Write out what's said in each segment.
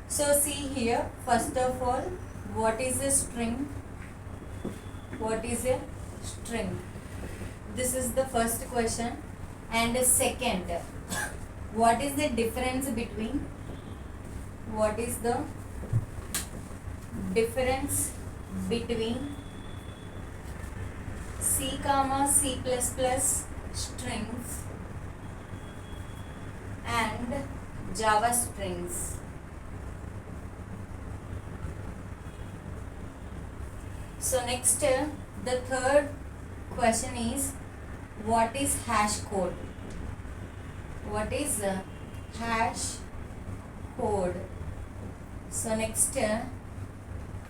So see here, first of all, what is a string? What is a string? This is the first question. And second, what is the difference between? What is the difference between C comma C++ strings and Java strings? So next, the third question is, what is hash code? What is hash code? So next,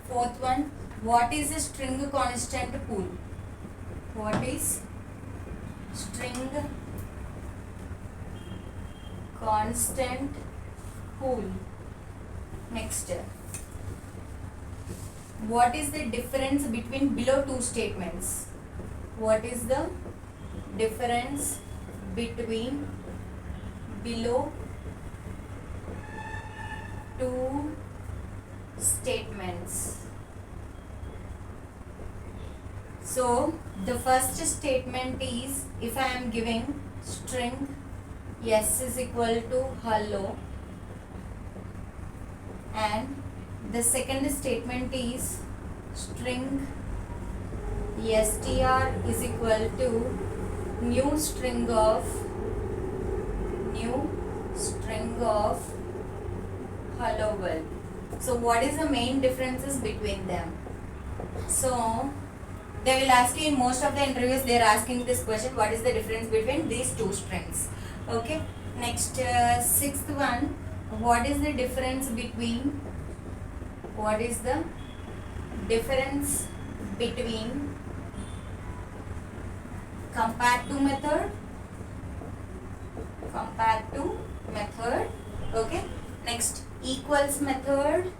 fourth one, what is a string constant pool? What is string constant pool? Next, what is the difference between below two statements? What is the difference between below two statements? So the first statement is, if I am giving string yes is equal to hello, and the second statement is string str is equal to new string of hello world. So what is the main differences between them? So they will ask you in most of the interviews, they are asking this question, what is the difference between these two strings? Okay. Next, sixth one, what is the difference between compare to method, okay. Next, equals method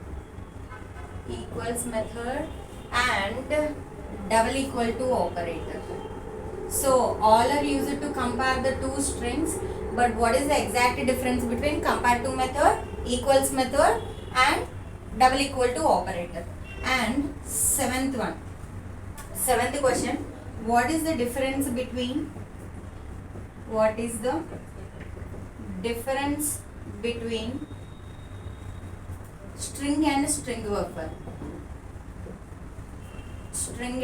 and double equal to operator. So all are used to compare the two strings, but what is the exact difference between compare to method, equals method and double equal to operator? And seventh question, what is the difference between string and string buffer? String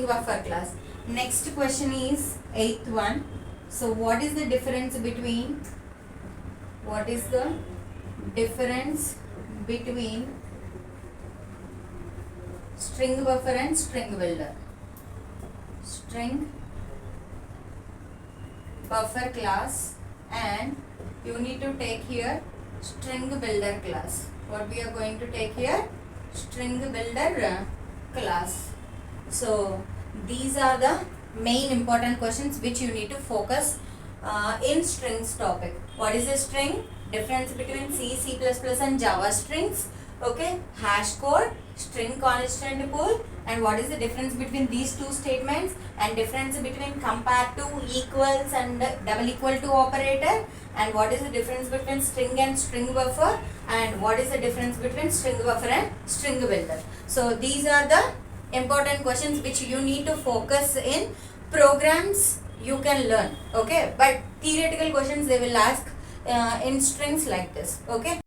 buffer class. Next question is eighth one. So what is the difference between string buffer and string builder? String buffer class, and you need to take here string builder class. What we are going to take here? String builder class. So these are the main important questions which you need to focus in strings topic. What is a string? Difference between C, C++ and Java strings. Okay. Hash code, string constant pool, and what is the difference between these two statements, and difference between compare to, equals and double equal to operator, and what is the difference between string and string buffer, and what is the difference between string buffer and string builder. So these are the important questions which you need to focus in. Programs you can learn, okay, but theoretical questions they will ask in strings like this, okay.